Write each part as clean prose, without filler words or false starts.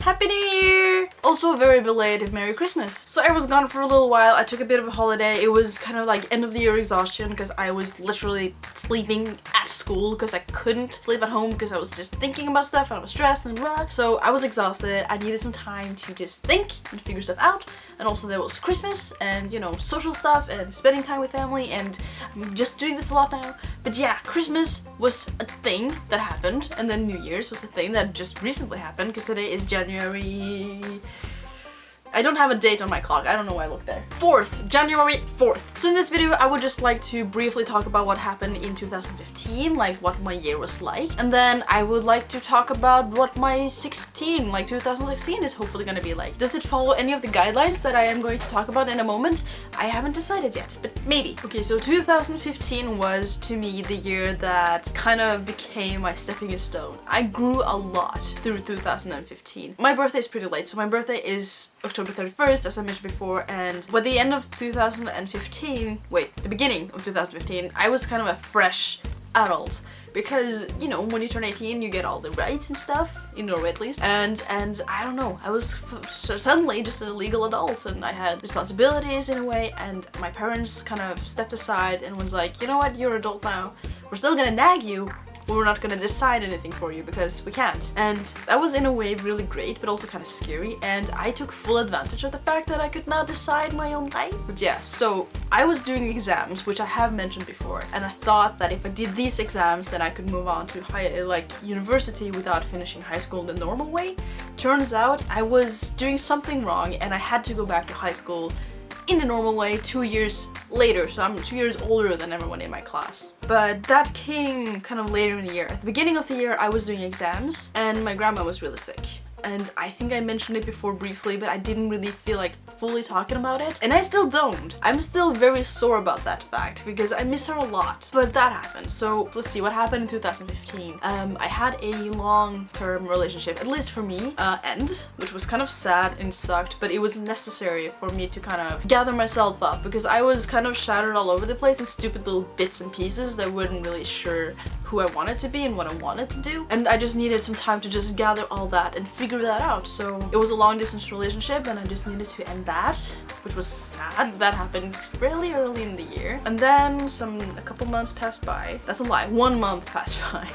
Happy New Year! Also a very belated Merry Christmas. So I was gone for a little while. I took a bit of a holiday. It was kind of like end of the year exhaustion because I was literally sleeping at school because I couldn't sleep at home because I was just thinking about stuff and I was stressed and blah. So I was exhausted. I needed some time to just think and figure stuff out. And also there was Christmas and, you know, social stuff and spending time with family, and I'm just doing this a lot now. But yeah, Christmas was a thing that happened, and then New Year's was a thing that just recently happened because today is January... I don't have a date on my clock. I don't know why I looked there. January 4th. So in this video, I would just like to briefly talk about what happened in 2015, like what my year was like. And then I would like to talk about what my 2016 is hopefully gonna be like. Does it follow any of the guidelines that I am going to talk about in a moment? I haven't decided yet, but maybe. Okay, so 2015 was to me the year that kind of became my stepping stone. I grew a lot through 2015. My birthday is pretty late, so my birthday is October 31st, as I mentioned before, and by the end of 2015, the beginning of 2015, I was kind of a fresh adult. Because, you know, when you turn 18, you get all the rights and stuff, in Norway at least, and I don't know, I was suddenly just a legal adult, and I had responsibilities in a way, and my parents kind of stepped aside and was like, you know what, you're an adult now, we're still gonna nag you, but we're not gonna decide anything for you because we can't. And that was in a way really great, but also kind of scary, and I took full advantage of the fact that I could now decide my own life. But yeah, so I was doing exams, which I have mentioned before, and I thought that if I did these exams then I could move on to university without finishing high school the normal way. Turns out I was doing something wrong and I had to go back to high school in the normal way 2 years later, so I'm 2 years older than everyone in my class. But that came kind of later in the year. At the beginning of the year I was doing exams and my grandma was really sick. And I think I mentioned it before briefly, but I didn't really feel like fully talking about it. And I still don't. I'm still very sore about that fact because I miss her a lot. But that happened. So let's see what happened in 2015. I had a long-term relationship, at least for me, end, which was kind of sad and sucked, but it was necessary for me to kind of gather myself up because I was kind of shattered all over the place in stupid little bits and pieces that weren't really sure who I wanted to be and what I wanted to do. And I just needed some time to just gather all that and figure that out. So it was a long distance relationship and I just needed to end that, which was sad. That happened fairly early in the year. And then a couple months passed by. That's a lie, 1 month passed by.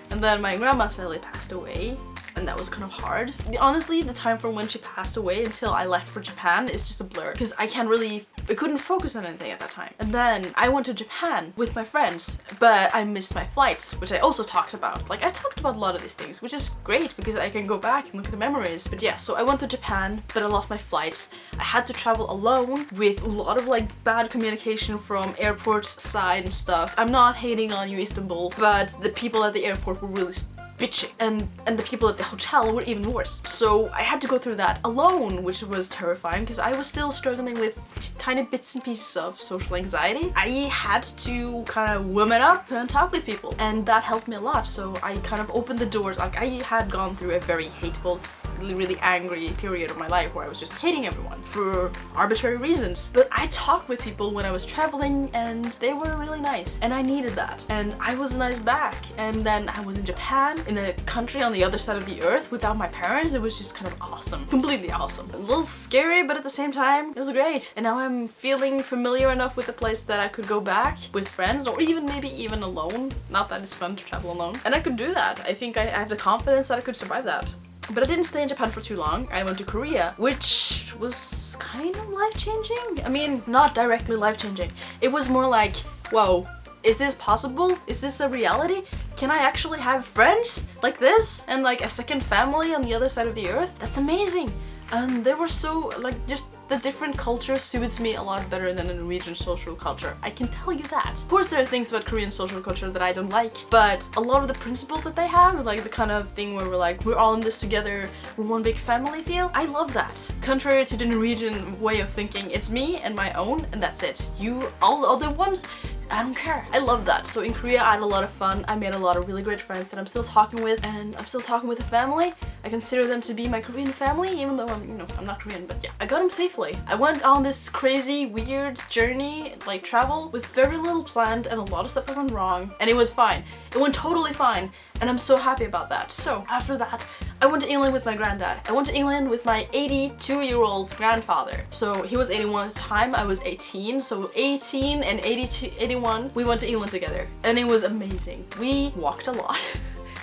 And then my grandma sadly passed away. And that was kind of hard. Honestly, the time from when she passed away until I left for Japan is just a blur because I couldn't focus on anything at that time. And then I went to Japan with my friends, but I missed my flights, which I also talked about. Like, I talked about a lot of these things, which is great because I can go back and look at the memories. But yeah, so I went to Japan, but I lost my flights. I had to travel alone with a lot of like bad communication from airport's side and stuff. I'm not hating on you, Istanbul, but the people at the airport were really bitchy, and the people at the hotel were even worse. So I had to go through that alone, which was terrifying because I was still struggling with tiny bits and pieces of social anxiety. I had to kind of woman up and talk with people, and that helped me a lot. So I kind of opened the doors. Like, I had gone through a very hateful, really angry period of my life where I was just hating everyone for arbitrary reasons. But I talked with people when I was traveling and they were really nice, and I needed that, and I was nice back. And then I was in Japan, in a country on the other side of the earth without my parents. It was just kind of awesome. Completely awesome. A little scary, but at the same time, it was great. And now I'm feeling familiar enough with the place that I could go back with friends, or maybe even alone. Not that it's fun to travel alone. And I could do that. I think I have the confidence that I could survive that. But I didn't stay in Japan for too long. I went to Korea, which was kind of life-changing. I mean, not directly life-changing. It was more like, whoa, is this possible? Is this a reality? Can I actually have friends like this and like a second family on the other side of the earth? That's amazing. And they were so, like, just the different culture suits me a lot better than a Norwegian social culture. I can tell you that. Of course, there are things about Korean social culture that I don't like, but a lot of the principles that they have, like the kind of thing where we're like, we're all in this together, we're one big family feel, I love that. Contrary to the Norwegian way of thinking, it's me and my own, and that's it. You, all the other ones, I don't care. I love that. So in Korea, I had a lot of fun. I made a lot of really great friends that I'm still talking with, and I'm still talking with the family. I consider them to be my Korean family, even though I'm not Korean, but yeah. I got them safely. I went on this crazy, weird journey, like travel, with very little planned and a lot of stuff that went wrong, and it went fine. It went totally fine, and I'm so happy about that. So after that, I went to England with my granddad. I went to England with my 82-year-old grandfather. So he was 81 at the time, I was 18. So 18 and 82, 81, we went to England together. And it was amazing. We walked a lot.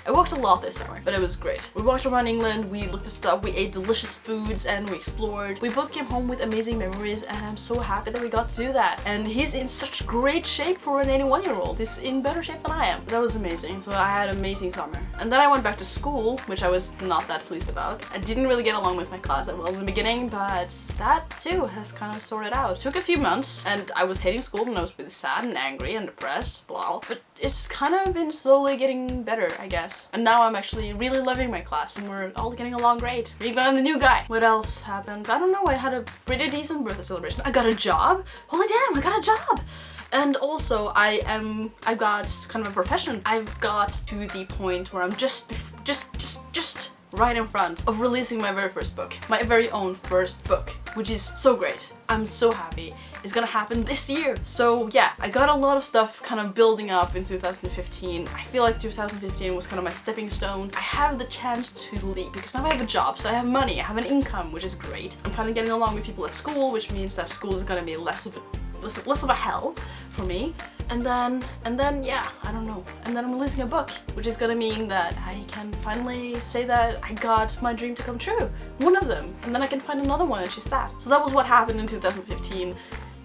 I walked a lot this summer, but it was great. We walked around England, we looked at stuff, we ate delicious foods, and we explored. We both came home with amazing memories, and I'm so happy that we got to do that. And he's in such great shape for an 81-year-old. He's in better shape than I am. That was amazing. So I had an amazing summer. And then I went back to school, which I was not that pleased about. I didn't really get along with my class that well in the beginning, but that too has kind of sorted out. It took a few months, and I was hating school, and I was really sad and angry and depressed, blah. But it's kind of been slowly getting better, I guess. And now I'm actually really loving my class and we're all getting along great. We got a new guy. What else happened? I don't know, I had a pretty decent birthday celebration. I got a job. Holy damn, I got a job. And also I got kind of a profession. I've got to the point where I'm just right in front of releasing my very first book. My very own first book, which is so great. I'm so happy. It's gonna happen this year. So yeah, I got a lot of stuff kind of building up in 2015. I feel like 2015 was kind of my stepping stone. I have the chance to leave because now I have a job, so I have money, I have an income, which is great. I'm finally getting along with people at school, which means that school is gonna be less of a hell for me. And then yeah, I don't know. And then I'm releasing a book, which is gonna mean that I can finally say that I got my dream to come true. One of them. And then I can find another one, and she's that. So that was what happened in 2015.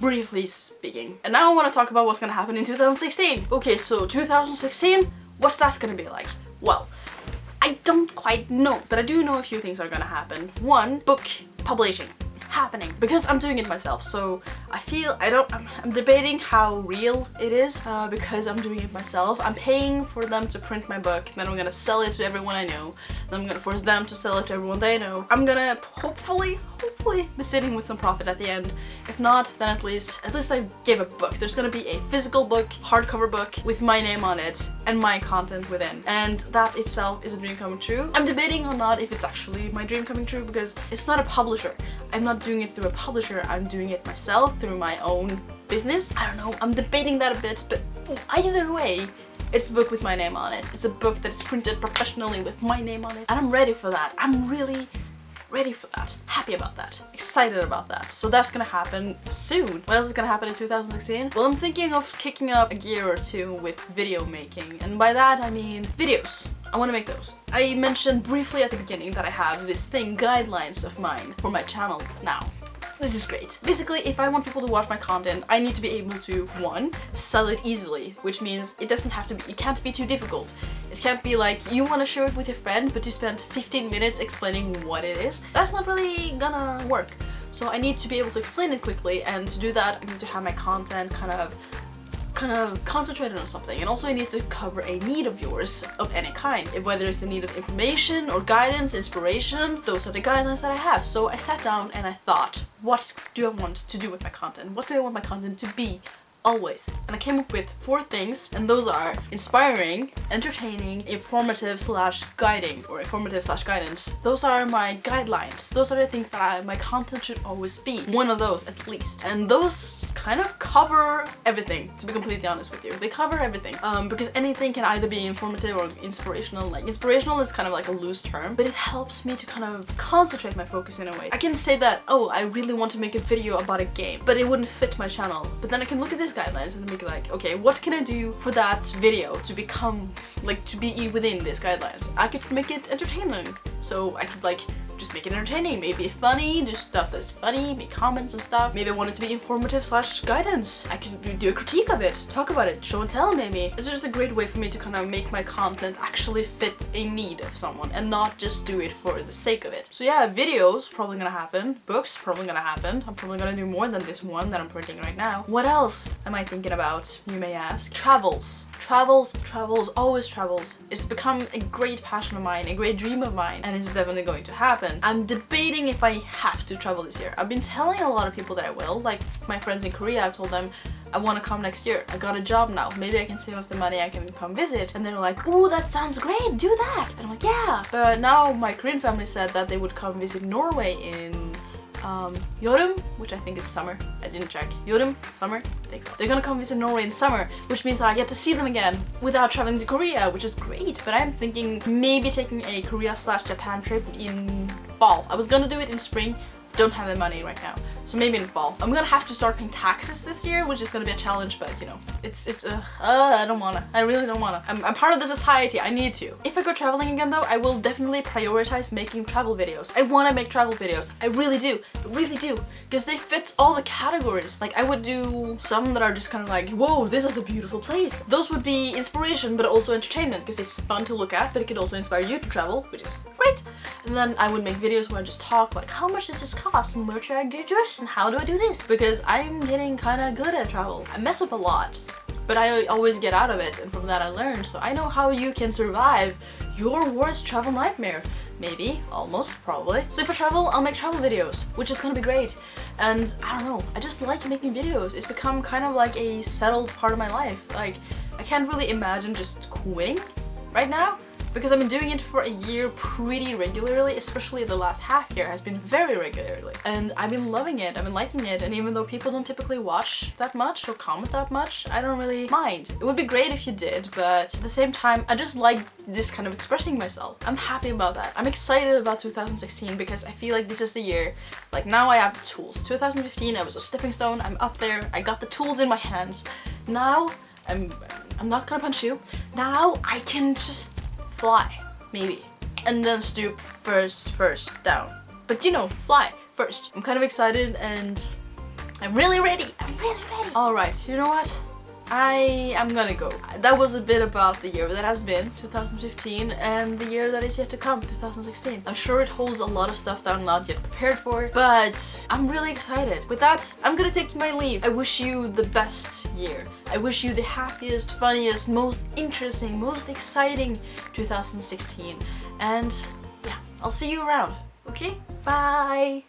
Briefly speaking. And now I want to talk about what's gonna happen in 2016. Okay, so 2016, what's that gonna be like? Well, I don't quite know, but I do know a few things are gonna happen. One, book publishing is happening because I'm doing it myself. So I feel I'm debating how real it is because I'm doing it myself. I'm paying for them to print my book, then I'm gonna sell it to everyone I know. Then I'm gonna force them to sell it to everyone they know. I'm gonna hopefully be sitting with some profit at the end. If not, then at least I gave a book. There's gonna be a physical book, hardcover book with my name on it and my content within. And that itself is a dream coming true. I'm debating on not if it's actually my dream coming true because it's not a publisher. I'm not doing it through a publisher. I'm doing it myself through my own business. I don't know. I'm debating that a bit, but either way, it's a book with my name on it. It's a book that's printed professionally with my name on it. And I'm ready for that. I'm really ready for that. Happy about that. Excited about that. So that's gonna happen soon. What else is gonna happen in 2016? Well, I'm thinking of kicking up a gear or two with video making. And by that, I mean videos. I want to make those. I mentioned briefly at the beginning that I have this thing, guidelines of mine for my channel now. This is great. Basically, if I want people to watch my content, I need to be able to, one, sell it easily, which means it can't be too difficult. It can't be like, you want to share it with your friend, but you spend 15 minutes explaining what it is. That's not really gonna work. So I need to be able to explain it quickly, and to do that, I need to have my content kind of concentrated on something, and also it needs to cover a need of yours of any kind, whether it's the need of information or guidance, inspiration. Those are the guidelines that I have. So I sat down and I thought, what do I want to do with my content? What do I want my content to be? Always. And I came up with 4 things, and those are inspiring, entertaining, informative / guiding, or informative / guidance. Those are my guidelines. Those are the things that my content should always be. One of those at least. And those kind of cover everything, to be completely honest with you. They cover everything. Because anything can either be informative or inspirational. Like, inspirational is kind of like a loose term, but it helps me to kind of concentrate my focus in a way. I can say that, oh, I really want to make a video about a game, but it wouldn't fit my channel. But then I can look at this guidelines and make like, okay, what can I do for that video to become, like, to be within these guidelines? I could make it entertaining. So I could like just make it entertaining, maybe funny, do stuff that's funny, make comments and stuff. Maybe I want it to be informative / guidance. I could do a critique of it, talk about it, show and tell maybe. It's just a great way for me to kind of make my content actually fit a need of someone and not just do it for the sake of it. So yeah, videos probably gonna happen, books probably gonna happen. I'm probably gonna do more than this one that I'm printing right now. What else am I thinking about, you may ask? Travels, always travels. It's become a great passion of mine, a great dream of mine, and it's definitely going to happen. I'm debating if I have to travel this year. I've been telling a lot of people that I will, like my friends in Korea. I've told them I want to come next year. I got a job now. Maybe I can save up the money, I can come visit. And they're like, oh, that sounds great, do that. And I'm like, yeah. But now my Korean family said that they would come visit Norway in Yorum, which I think is summer. I didn't check. Yorum, summer? I think so. They're gonna come visit Norway in summer, which means that I get to see them again without traveling to Korea, which is great. But I'm thinking maybe taking a Korea/Japan trip in fall. I was gonna do it in spring. Don't have the money right now, so maybe in fall. I'm gonna have to start paying taxes this year, which is gonna be a challenge, but you know, I don't wanna. I really don't wanna. I'm part of the society. I need to. If I go traveling again though, I will definitely prioritize making travel videos. I wanna make travel videos. I really do, because they fit all the categories. Like I would do some that are just kind of like, whoa, this is a beautiful place. Those would be inspiration, but also entertainment, because it's fun to look at, but it could also inspire you to travel, which is great. And then I would make videos where I just talk like, how much does this cost and where should I do this and how do I do this? Because I'm getting kind of good at travel. I mess up a lot, but I always get out of it, and from that I learn. So I know how you can survive your worst travel nightmare. Maybe, almost, probably. So if I travel, I'll make travel videos, which is gonna be great. And I don't know, I just like making videos. It's become kind of like a settled part of my life. Like, I can't really imagine just quitting right now, because I've been doing it for a year pretty regularly, especially the last half year has been very regularly. And I've been loving it, I've been liking it, and even though people don't typically watch that much or comment that much, I don't really mind. It would be great if you did, but at the same time, I just like just kind of expressing myself. I'm happy about that. I'm excited about 2016 because I feel like this is the year, like now I have the tools. 2015, I was a stepping stone, I'm up there, I got the tools in my hands. Now, I'm not gonna punch you. Now I can just fly, maybe, and then stoop first down, but you know, fly first. I'm kind of excited and I'm really ready. All right, you know what, I am gonna go. That was a bit about the year that has been 2015 and the year that is yet to come, 2016. I'm sure it holds a lot of stuff that I'm not yet prepared for, but I'm really excited. With that, I'm gonna take my leave. I wish you the best year. I wish you the happiest, funniest, most interesting, most exciting 2016. And yeah, I'll see you around. Okay? Bye!